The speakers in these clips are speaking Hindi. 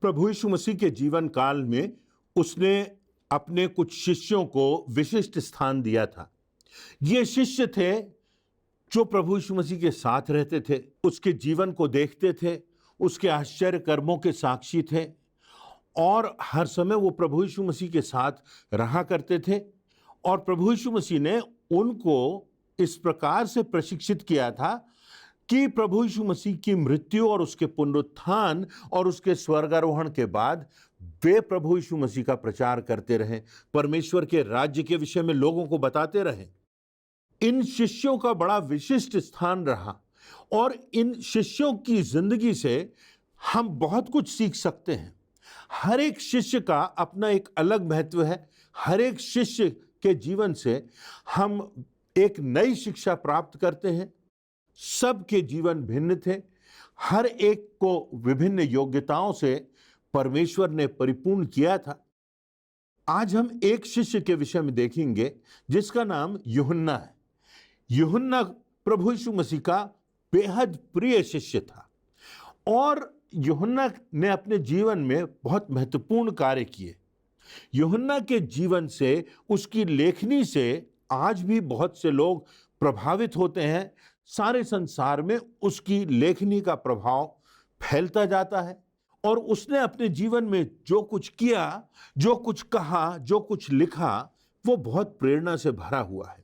प्रभु यीशु मसीह के जीवन काल में उसने अपने कुछ शिष्यों को विशिष्ट स्थान दिया था। ये शिष्य थे जो प्रभु यीशु मसीह के साथ रहते थे, उसके जीवन को देखते थे, उसके आश्चर्य कर्मों के साक्षी थे और हर समय वो प्रभु यीशु मसीह के साथ रहा करते थे। और प्रभु यीशु मसीह ने उनको इस प्रकार से प्रशिक्षित किया था कि प्रभु यीशु मसीह की मृत्यु और उसके पुनरुत्थान और उसके स्वर्गारोहण के बाद वे प्रभु यीशु मसीह का प्रचार करते रहे, परमेश्वर के राज्य के विषय में लोगों को बताते रहे। इन शिष्यों का बड़ा विशिष्ट स्थान रहा और इन शिष्यों की जिंदगी से हम बहुत कुछ सीख सकते हैं। हर एक शिष्य का अपना एक अलग महत्व है। हर एक शिष्य के जीवन से हम एक नई शिक्षा प्राप्त करते हैं। सबके जीवन भिन्न थे, हर एक को विभिन्न योग्यताओं से परमेश्वर ने परिपूर्ण किया था। आज हम एक शिष्य के विषय में देखेंगे जिसका नाम यूहन्ना है। यूहन्ना प्रभु यीशु मसीह का बेहद प्रिय शिष्य था और यूहन्ना ने अपने जीवन में बहुत महत्वपूर्ण कार्य किए। यूहन्ना के जीवन से, उसकी लेखनी से आज भी बहुत से लोग प्रभावित होते हैं। सारे संसार में उसकी लेखनी का प्रभाव फैलता जाता है और उसने अपने जीवन में जो कुछ किया, जो कुछ कहा, जो कुछ लिखा, वो बहुत प्रेरणा से भरा हुआ है।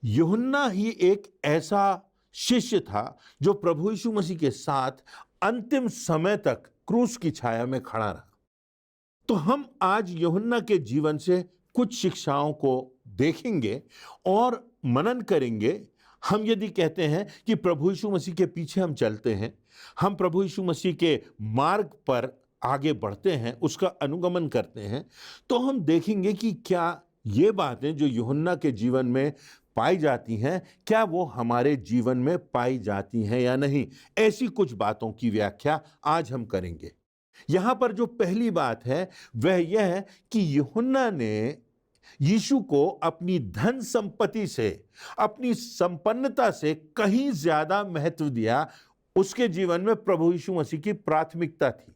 यूहन्ना ही एक ऐसा शिष्य था जो प्रभु यीशु मसीह के साथ अंतिम समय तक क्रूस की छाया में खड़ा रहा। तो हम आज यूहन्ना के जीवन से कुछ शिक्षाओं को देखेंगे और मनन करेंगे। हम यदि कहते हैं कि प्रभु यीशु मसीह के पीछे हम चलते हैं, हम प्रभु यीशु मसीह के मार्ग पर आगे बढ़ते हैं, उसका अनुगमन करते हैं, तो हम देखेंगे कि क्या ये बातें जो यूहन्ना के जीवन में पाई जाती हैं, क्या वो हमारे जीवन में पाई जाती हैं या नहीं। ऐसी कुछ बातों की व्याख्या आज हम करेंगे। यहां पर जो पहली बात है वह यह है कि यूहन्ना ने यीशु को अपनी धन संपत्ति से, अपनी संपन्नता से कहीं ज्यादा महत्व दिया। उसके जीवन में प्रभु यीशु मसीह की प्राथमिकता थी।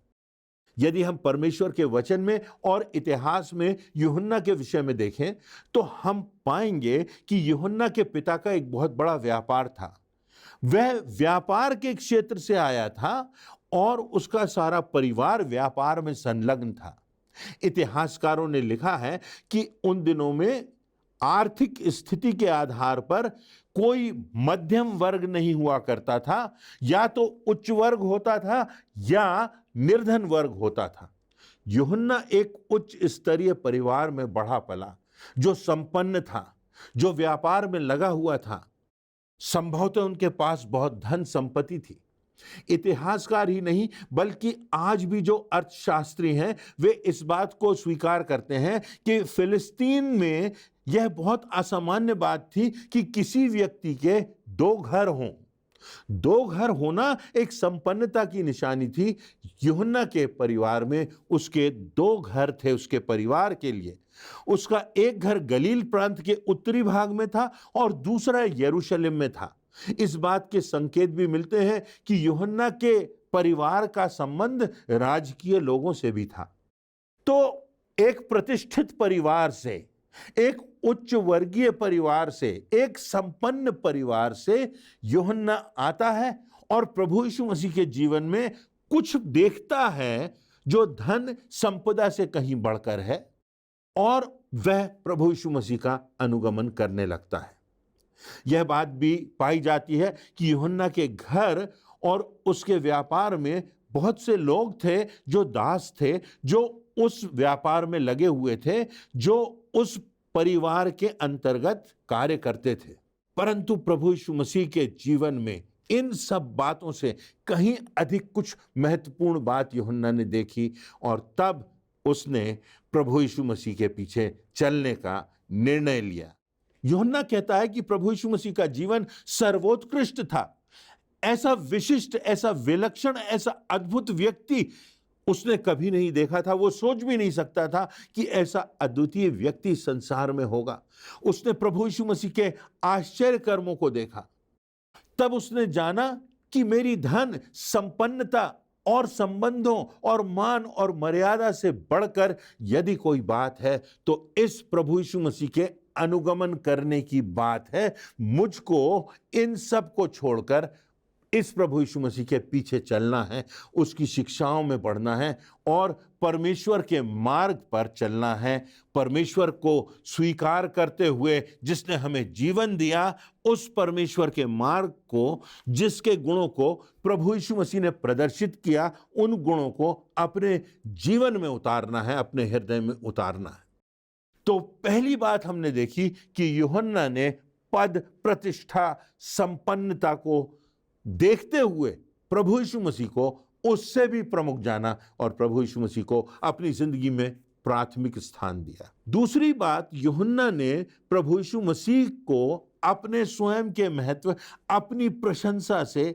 यदि हम परमेश्वर के वचन में और इतिहास में यूहन्ना के विषय में देखें तो हम पाएंगे कि यूहन्ना के पिता का एक बहुत बड़ा व्यापार था। वह व्यापार के क्षेत्र से आया था और उसका सारा परिवार व्यापार में संलग्न था। इतिहासकारों ने लिखा है कि उन दिनों में आर्थिक स्थिति के आधार पर कोई मध्यम वर्ग नहीं हुआ करता था, या तो उच्च वर्ग होता था या निर्धन वर्ग होता था। यूहन्ना एक उच्च स्तरीय परिवार में बढ़ा पला, जो संपन्न था, जो व्यापार में लगा हुआ था। संभवतः उनके पास बहुत धन संपत्ति थी। इतिहासकार ही नहीं बल्कि आज भी जो अर्थशास्त्री हैं वे इस बात को स्वीकार करते हैं कि फिलिस्तीन में यह बहुत असामान्य बात थी कि किसी व्यक्ति के दो घर हों। दो घर होना एक संपन्नता की निशानी थी। यूहन्ना के परिवार में उसके दो घर थे। उसके परिवार के लिए उसका एक घर गलील प्रांत के उत्तरी भाग में था और दूसरा यरूशलेम में था। इस बात के संकेत भी मिलते हैं कि यूहन्ना के परिवार का संबंध राजकीय लोगों से भी था। तो एक प्रतिष्ठित परिवार से, एक उच्च वर्गीय परिवार से, एक संपन्न परिवार से यूहन्ना आता है और प्रभु यीशु मसीह के जीवन में कुछ देखता है जो धन संपदा से कहीं बढ़कर है और वह प्रभु यीशु मसीह का अनुगमन करने लगता है। यह बात भी पाई जाती है कि यूहन्ना के घर और उसके व्यापार में बहुत से लोग थे जो दास थे, जो उस व्यापार में लगे हुए थे, जो उस परिवार के अंतर्गत कार्य करते थे। परंतु प्रभु यीशु मसीह के जीवन में इन सब बातों से कहीं अधिक कुछ महत्वपूर्ण बात यूहन्ना ने देखी और तब उसने प्रभु यीशु मसीह के पीछे चलने का निर्णय लिया। यूहन्ना कहता है कि प्रभु यीशु मसीह का जीवन सर्वोत्कृष्ट था। ऐसा विशिष्ट, ऐसा विलक्षण, ऐसा अद्भुत व्यक्ति उसने कभी नहीं देखा था। वो सोच भी नहीं सकता था कि ऐसा अद्वितीय व्यक्ति संसार में होगा। उसने प्रभु यीशु मसीह के आश्चर्य कर्मों को देखा। तब उसने जाना कि मेरी धन, संपन्नता और संबंधों और मान और मर्यादा से बढ़कर यदि कोई बात है तो इस प्रभु यीशु मसीह के अनुगमन करने की बात है। मुझको इन सब को छोड़कर इस प्रभु यीशु मसीह के पीछे चलना है, उसकी शिक्षाओं में बढ़ना है और परमेश्वर के मार्ग पर चलना है। परमेश्वर को स्वीकार करते हुए जिसने हमें जीवन दिया, उस परमेश्वर के मार्ग को, जिसके गुणों को प्रभु यीशु मसीह ने प्रदर्शित किया, उन गुणों को अपने जीवन में उतारना है, अपने हृदय में उतारना है। तो पहली बात हमने देखी कि यूहन्ना ने पद, प्रतिष्ठा, संपन्नता को देखते हुए प्रभु यीशु मसीह को उससे भी प्रमुख जाना और प्रभु यीशु मसीह को अपनी जिंदगी में प्राथमिक स्थान दिया। दूसरी बात, यूहन्ना ने प्रभु यीशु मसीह को अपने स्वयं के महत्व, अपनी प्रशंसा से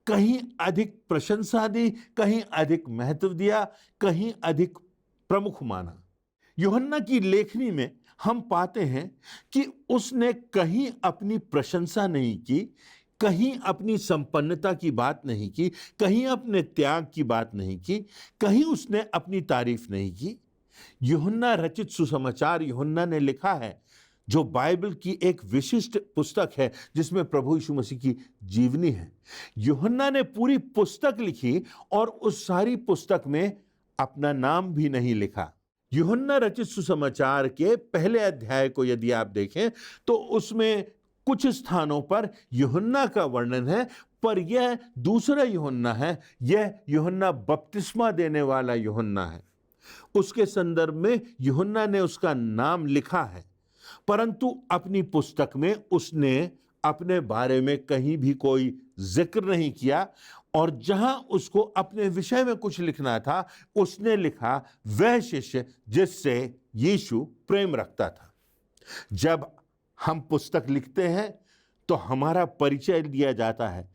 कहीं अधिक प्रशंसा दी, कहीं अधिक महत्व दिया, कहीं अधिक प्रमुख माना। यूहन्ना की लेखनी में हम पाते हैं कि उसने कहीं अपनी प्रशंसा नहीं की, कहीं अपनी संपन्नता की बात नहीं की, कहीं अपने त्याग की बात नहीं की, कहीं उसने अपनी तारीफ नहीं की। यूहन्ना रचित सुसमाचार यूहन्ना ने लिखा है, जो बाइबल की एक विशिष्ट पुस्तक है जिसमें प्रभु यीशु मसीह की जीवनी है। यूहन्ना ने पूरी पुस्तक लिखी और उस सारी पुस्तक में अपना नाम भी नहीं लिखा। यूहन्ना रचित सुसमाचार के पहले अध्याय को यदि आप देखें तो उसमें कुछ स्थानों पर यूहन्ना का वर्णन है, पर यह दूसरा यूहन्ना है, यह यूहन्ना बपतिस्मा देने वाला यूहन्ना है। उसके संदर्भ में यूहन्ना ने उसका नाम लिखा है, परंतु अपनी पुस्तक में उसने अपने बारे में कहीं भी कोई जिक्र नहीं किया और जहां उसको अपने विषय में कुछ लिखना था, उसने लिखा वह शिष्य जिससे यीशु प्रेम रखता था। जब हम पुस्तक लिखते हैं तो हमारा परिचय दिया जाता है।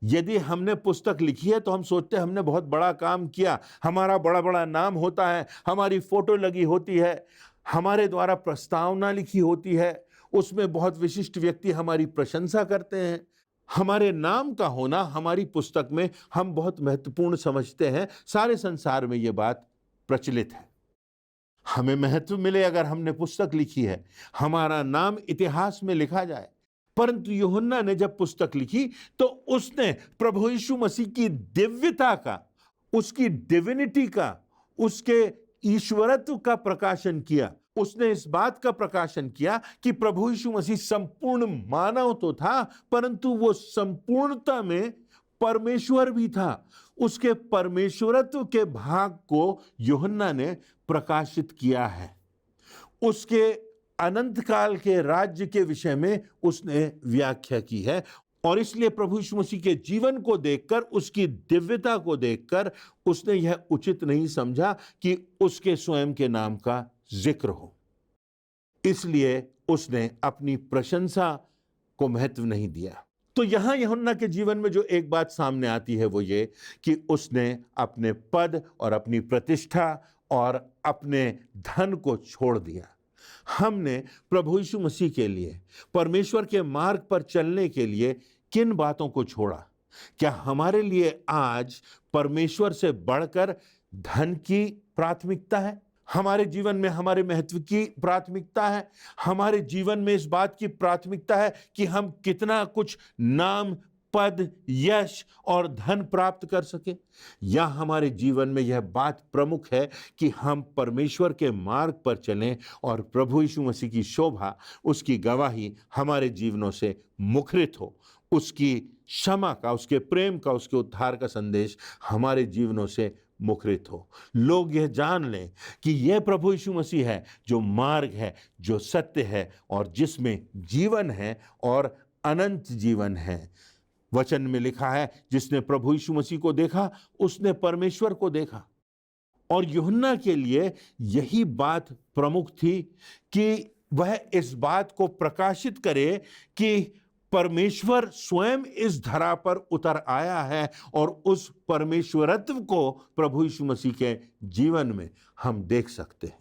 यदि हमने पुस्तक लिखी है तो हम सोचते हैं हमने बहुत बड़ा काम किया, हमारा बड़ा बड़ा नाम होता है, हमारी फोटो लगी होती है, हमारे द्वारा प्रस्तावना लिखी होती है, उसमें बहुत विशिष्ट व्यक्ति हमारी प्रशंसा करते हैं। हमारे नाम का होना हमारी पुस्तक में हम बहुत महत्वपूर्ण समझते हैं। सारे संसार में ये बात प्रचलित है। हमें महत्व मिले अगर हमने पुस्तक लिखी है, हमारा नाम इतिहास में लिखा जाए। परंतु यूहन्ना ने जब पुस्तक लिखी तो उसने प्रभु यीशु मसीह की दिव्यता का, उसकी डिविनिटी का, उसके ईश्वरत्व का प्रकाशन किया। उसने इस बात का प्रकाशन किया कि प्रभु यीशु मसीह संपूर्ण मानव तो था, परंतु वो संपूर्णता में परमेश्वर भी था। उसके परमेश्वरत्व के भाग को यूहन्ना ने प्रकाशित किया है। उसके अनंत काल के राज्य के विषय में उसने व्याख्या की है और इसलिए प्रभु यीशु मसीह के जीवन को देखकर, उसकी दिव्यता को देखकर उसने यह उचित नहीं समझा कि उसके स्वयं के नाम का जिक्र हो। इसलिए उसने अपनी प्रशंसा को महत्व नहीं दिया। तो यहां यूहन्ना के जीवन में जो एक बात सामने आती है वो ये कि उसने अपने पद और अपनी प्रतिष्ठा और अपने धन को छोड़ दिया। हमने प्रभु यीशु मसीह के लिए, परमेश्वर के मार्ग पर चलने के लिए किन बातों को छोड़ा? क्या हमारे लिए आज परमेश्वर से बढ़कर धन की प्राथमिकता है? हमारे जीवन में हमारे महत्व की प्राथमिकता है? हमारे जीवन में इस बात की प्राथमिकता है कि हम कितना कुछ नाम, पद, यश और धन प्राप्त कर सके? या हमारे जीवन में यह बात प्रमुख है कि हम परमेश्वर के मार्ग पर चलें और प्रभु यीशु मसीह की शोभा, उसकी गवाही हमारे जीवनों से मुखरित हो, उसकी क्षमा का, उसके प्रेम का, उसके उद्धार का संदेश हमारे जीवनों से मुखरित हो। लोग यह जान लें कि यह प्रभु यीशु मसीह है जो मार्ग है, जो सत्य है और जिसमें जीवन है और अनंत जीवन है। वचन में लिखा है, जिसने प्रभु यीशु मसीह को देखा उसने परमेश्वर को देखा। और यूहन्ना के लिए यही बात प्रमुख थी कि वह इस बात को प्रकाशित करे कि परमेश्वर स्वयं इस धरा पर उतर आया है और उस परमेश्वरत्व को प्रभु यीशु मसीह के जीवन में हम देख सकते हैं।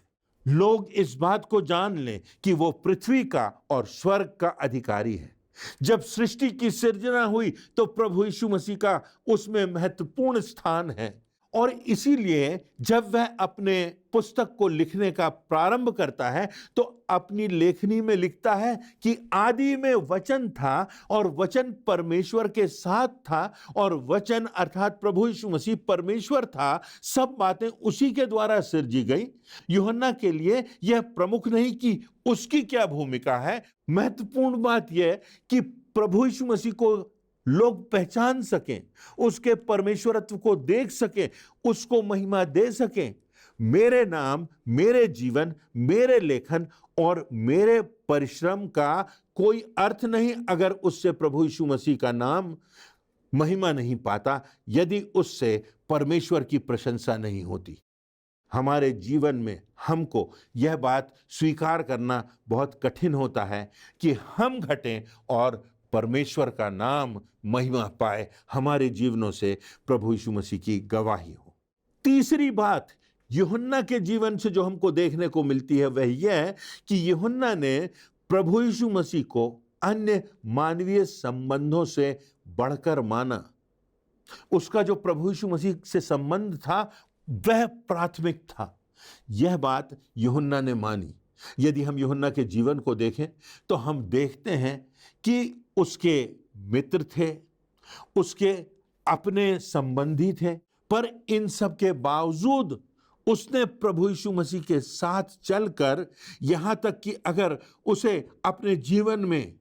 लोग इस बात को जान लें कि वो पृथ्वी का और स्वर्ग का अधिकारी है। जब सृष्टि की सृजना हुई तो प्रभु यीशु मसीह का उसमें महत्वपूर्ण स्थान है और इसीलिए जब वह अपने पुस्तक को लिखने का प्रारंभ करता है तो अपनी लेखनी में लिखता है कि आदि में वचन था और वचन परमेश्वर के साथ था और वचन अर्थात प्रभु यीशु मसीह परमेश्वर था। सब बातें उसी के द्वारा सिरजी गई। यूहन्ना के लिए यह प्रमुख नहीं कि उसकी क्या भूमिका है, महत्वपूर्ण बात यह कि प्रभु यीशु मसीह को लोग पहचान सकें, उसके परमेश्वरत्व को देख सकें, उसको महिमा दे सकें। मेरे नाम, मेरे जीवन, मेरे लेखन और मेरे परिश्रम का कोई अर्थ नहीं अगर उससे प्रभु यीशु मसीह का नाम महिमा नहीं पाता, यदि उससे परमेश्वर की प्रशंसा नहीं होती। हमारे जीवन में हमको यह बात स्वीकार करना बहुत कठिन होता है कि हम घटें और परमेश्वर का नाम महिमा पाए, हमारे जीवनों से प्रभु यीशु मसीह की गवाही हो। तीसरी बात यूहन्ना के जीवन से जो हमको देखने को मिलती है वह यह है कि यूहन्ना ने प्रभु यीशु मसीह को अन्य मानवीय संबंधों से बढ़कर माना। उसका जो प्रभु यीशु मसीह से संबंध था वह प्राथमिक था। यह बात यूहन्ना ने मानी। यदि हम यूहन्ना के जीवन को देखें तो हम देखते हैं कि उसके मित्र थे, उसके अपने संबंधी थे, पर इन सब के बावजूद उसने प्रभु यीशु मसीह के साथ चलकर यहाँ तक कि अगर उसे अपने जीवन में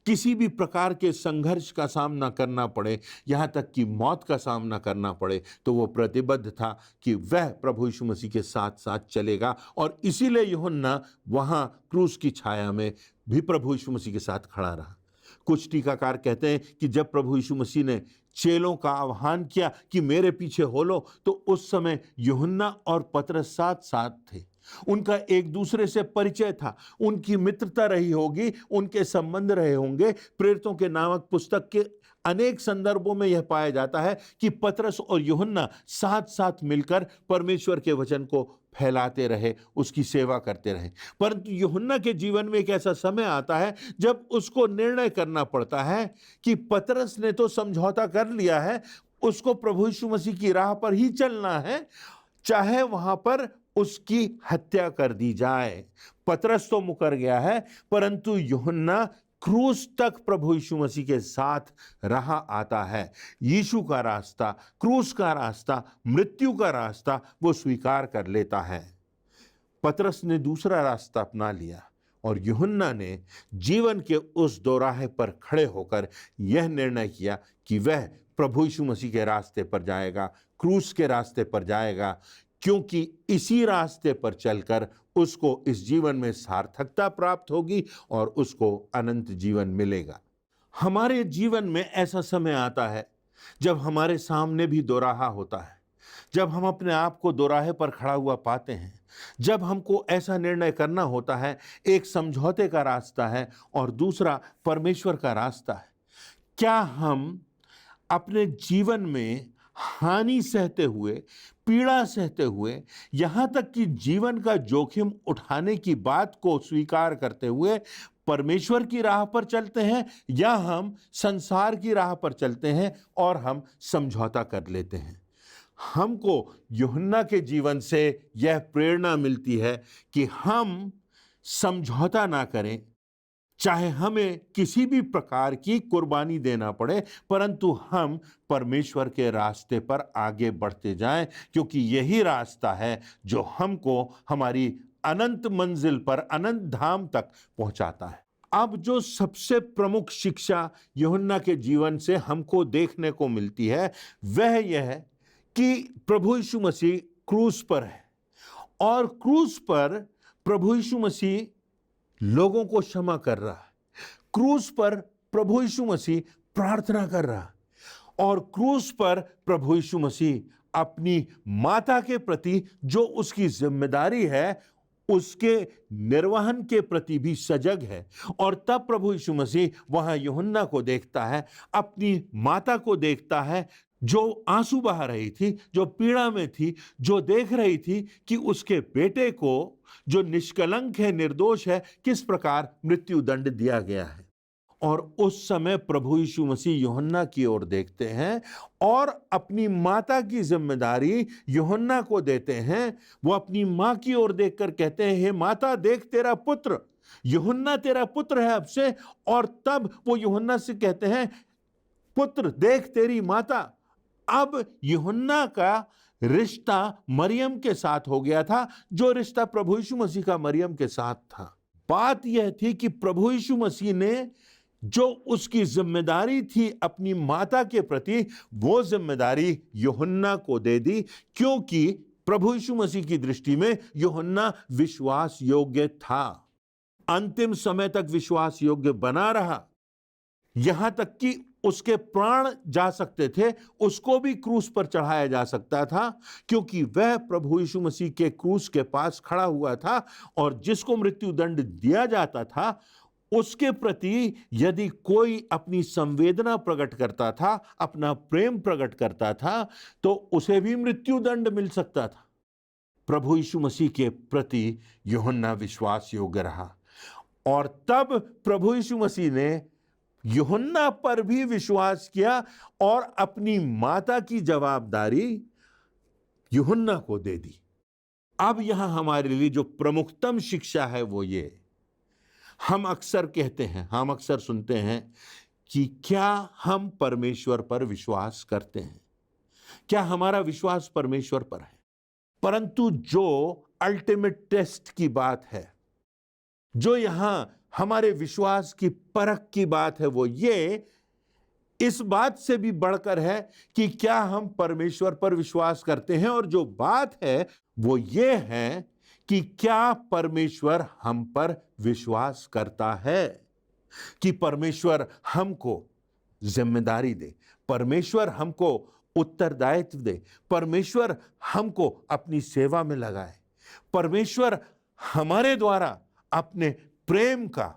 किसी भी प्रकार के संघर्ष का सामना करना पड़े, यहाँ तक कि मौत का सामना करना पड़े, तो वो प्रतिबद्ध था कि वह प्रभु यीशु मसीह के साथ साथ चलेगा। और इसीलिए यूहन्ना वहाँ क्रूस की छाया में भी प्रभु यीशु मसीह के साथ खड़ा रहा। कुछ टीकाकार कहते हैं कि जब प्रभु यीशु मसीह ने चेलों का आह्वान किया कि मेरे पीछे हो लो, तो उस समय यूहन्ना और पतरस साथ साथ थे। उनका एक दूसरे से परिचय था, उनकी मित्रता रही होगी, उनके संबंध रहे होंगे। प्रेरितों के नामक पुस्तक के अनेक संदर्भों में यह पाया जाता है कि पतरस और यूहन्ना साथ साथ मिलकर परमेश्वर के वचन को फैलाते रहे, उसकी सेवा करते रहे। परंतु यूहन्ना के जीवन में एक ऐसा समय आता है जब उसको निर्णय करना पड़ता है कि पतरस ने तो समझौता कर लिया है, उसको प्रभु यीशु मसीह की राह पर ही चलना है, चाहे वहां पर उसकी हत्या कर दी जाए। पतरस तो मुकर गया है, परंतु यूहन्ना क्रूस तक प्रभु यीशु मसीह के साथ रहा आता है। यीशु का रास्ता, क्रूस का रास्ता, मृत्यु का रास्ता वो स्वीकार कर लेता है। पतरस ने दूसरा रास्ता अपना लिया और यूहन्ना ने जीवन के उस दोराहे पर खड़े होकर यह निर्णय किया कि वह प्रभु यीशु मसीह के रास्ते पर जाएगा, क्रूस के रास्ते पर जाएगा, क्योंकि इसी रास्ते पर चलकर उसको इस जीवन में सार्थकता प्राप्त होगी और उसको अनंत जीवन मिलेगा। हमारे जीवन में ऐसा समय आता है जब हमारे सामने भी दोराहा होता है, जब हम अपने आप को दोराहे पर खड़ा हुआ पाते हैं, जब हमको ऐसा निर्णय करना होता है, एक समझौते का रास्ता है और दूसरा परमेश्वर का रास्ता है। क्या हम अपने जीवन में हानि सहते हुए, पीड़ा सहते हुए, यहाँ तक कि जीवन का जोखिम उठाने की बात को स्वीकार करते हुए परमेश्वर की राह पर चलते हैं, या हम संसार की राह पर चलते हैं और हम समझौता कर लेते हैं? हमको यूहन्ना के जीवन से यह प्रेरणा मिलती है कि हम समझौता ना करें, चाहे हमें किसी भी प्रकार की कुर्बानी देना पड़े, परंतु हम परमेश्वर के रास्ते पर आगे बढ़ते जाएं, क्योंकि यही रास्ता है जो हमको हमारी अनंत मंजिल पर, अनंत धाम तक पहुंचाता है। अब जो सबसे प्रमुख शिक्षा यूहन्ना के जीवन से हमको देखने को मिलती है वह यह है कि प्रभु यीशु मसीह क्रूस पर है और क्रूस पर प्रभु यीशु मसीह लोगों को क्षमा कर रहा है। क्रूस पर प्रभु यीशु मसीह प्रार्थना कर रहा है और क्रूस पर प्रभु यीशु मसीह अपनी माता के प्रति जो उसकी जिम्मेदारी है उसके निर्वहन के प्रति भी सजग है। और तब प्रभु यीशु मसीह वहां यूहन्ना को देखता है, अपनी माता को देखता है जो आंसू बहा रही थी, जो पीड़ा में थी, जो देख रही थी कि उसके बेटे को जो निष्कलंक है, निर्दोष है, किस प्रकार मृत्यु दंड दिया गया है। और उस समय प्रभु यीशु मसीह यूहन्ना की ओर देखते हैं और अपनी माता की जिम्मेदारी यूहन्ना को देते हैं। वो अपनी माँ की ओर देखकर कहते हैं, हे माता, देख तेरा पुत्र, यूहन्ना तेरा पुत्र है अब से। और तब वो यूहन्ना से कहते हैं, पुत्र देख तेरी माता। अब यूहन्ना का रिश्ता मरियम के साथ हो गया था, जो रिश्ता प्रभु यीशु मसीह का मरियम के साथ था। बात यह थी कि प्रभु यीशु मसीह ने जो उसकी जिम्मेदारी थी अपनी माता के प्रति, वो जिम्मेदारी यूहन्ना को दे दी, क्योंकि प्रभु यीशु मसीह की दृष्टि में यूहन्ना विश्वास योग्य था। अंतिम समय तक विश्वास योग्य बना रहा, यहां तक कि उसके प्राण जा सकते थे, उसको भी क्रूस पर चढ़ाया जा सकता था, क्योंकि वह प्रभु यीशु मसीह के क्रूस के पास खड़ा हुआ था। और जिसको मृत्यु दंड दिया जाता था, उसके प्रति यदि कोई अपनी संवेदना प्रकट करता था, अपना प्रेम प्रकट करता था, तो उसे भी मृत्यु दंड मिल सकता था। प्रभु यीशु मसीह के प्रति यूहन्ना विश्वास योग्य रहा, और तब प्रभु यीशु मसीह ने यूहन्ना पर भी विश्वास किया और अपनी माता की जवाबदारी यूहन्ना को दे दी। अब यहां हमारे लिए जो प्रमुखतम शिक्षा है वो ये, हम अक्सर कहते हैं, हम अक्सर सुनते हैं कि क्या हम परमेश्वर पर विश्वास करते हैं, क्या हमारा विश्वास परमेश्वर पर है। परंतु जो अल्टीमेट टेस्ट की बात है, जो यहां हमारे विश्वास की परख की बात है, वो ये इस बात से भी बढ़कर है कि क्या हम परमेश्वर पर विश्वास करते हैं। और जो बात है वो ये है कि क्या परमेश्वर हम पर विश्वास करता है, कि परमेश्वर हमको जिम्मेदारी दे, परमेश्वर हमको उत्तरदायित्व दे, परमेश्वर हमको अपनी सेवा में लगाए, परमेश्वर हमारे द्वारा अपने प्रेम का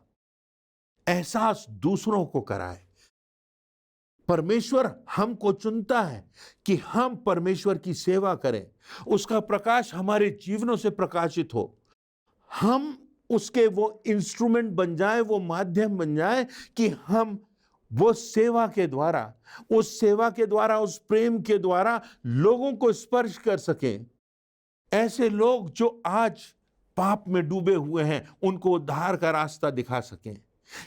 एहसास दूसरों को कराए। परमेश्वर हमको चुनता है कि हम परमेश्वर की सेवा करें, उसका प्रकाश हमारे जीवनों से प्रकाशित हो, हम उसके वो इंस्ट्रूमेंट बन जाए, वो माध्यम बन जाए कि हम वो सेवा के द्वारा, उस सेवा के द्वारा, उस प्रेम के द्वारा लोगों को स्पर्श कर सकें। ऐसे लोग जो आज पाप में डूबे हुए हैं, उनको उद्धार का रास्ता दिखा सकें।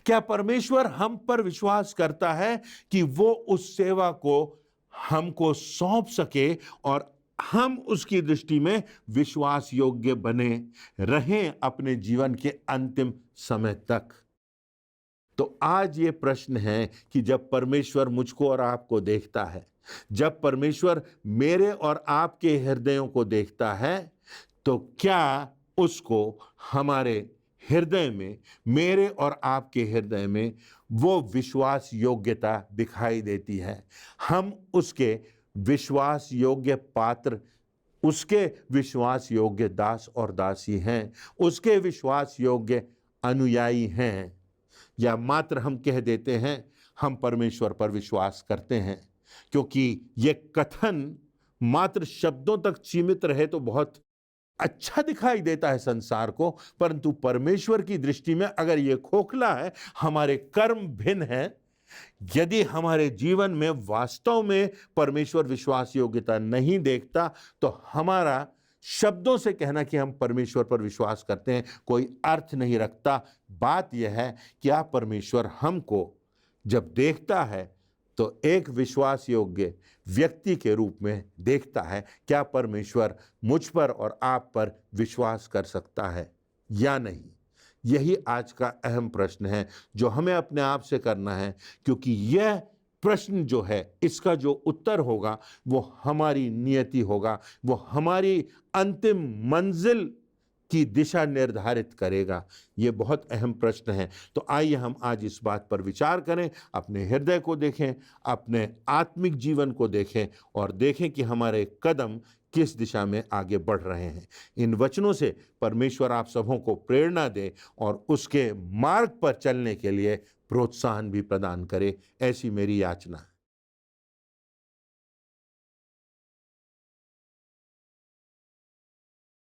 क्या परमेश्वर हम पर विश्वास करता है कि वो उस सेवा को हमको सौंप सके और हम उसकी दृष्टि में विश्वास योग्य बने रहें अपने जीवन के अंतिम समय तक। तो आज ये प्रश्न है कि जब परमेश्वर मुझको और आपको देखता है, जब परमेश्वर मेरे और आपके हृदयों को देखता है, तो क्या उसको हमारे हृदय में, मेरे और आपके हृदय में वो विश्वास योग्यता दिखाई देती है? हम उसके विश्वास योग्य पात्र, उसके विश्वास योग्य दास और दासी हैं, उसके विश्वास योग्य अनुयायी हैं, या मात्र हम कह देते हैं हम परमेश्वर पर विश्वास करते हैं? क्योंकि ये कथन मात्र शब्दों तक सीमित रहे तो बहुत अच्छा दिखाई देता है संसार को, परंतु परमेश्वर की दृष्टि में अगर ये खोखला है, हमारे कर्म भिन्न हैं, यदि हमारे जीवन में वास्तव में परमेश्वर विश्वास योग्यता नहीं देखता, तो हमारा शब्दों से कहना कि हम परमेश्वर पर विश्वास करते हैं कोई अर्थ नहीं रखता। बात यह है कि आप परमेश्वर हमको जब देखता है तो एक विश्वास योग्य व्यक्ति के रूप में देखता है। क्या परमेश्वर मुझ पर और आप पर विश्वास कर सकता है या नहीं? यही आज का अहम प्रश्न है जो हमें अपने आप से करना है, क्योंकि यह प्रश्न जो है, इसका जो उत्तर होगा वो हमारी नियति होगा, वो हमारी अंतिम मंजिल की दिशा निर्धारित करेगा। ये बहुत अहम प्रश्न है। तो आइए हम आज इस बात पर विचार करें, अपने हृदय को देखें, अपने आत्मिक जीवन को देखें और देखें कि हमारे कदम किस दिशा में आगे बढ़ रहे हैं। इन वचनों से परमेश्वर आप सबों को प्रेरणा दे और उसके मार्ग पर चलने के लिए प्रोत्साहन भी प्रदान करे, ऐसी मेरी याचना है।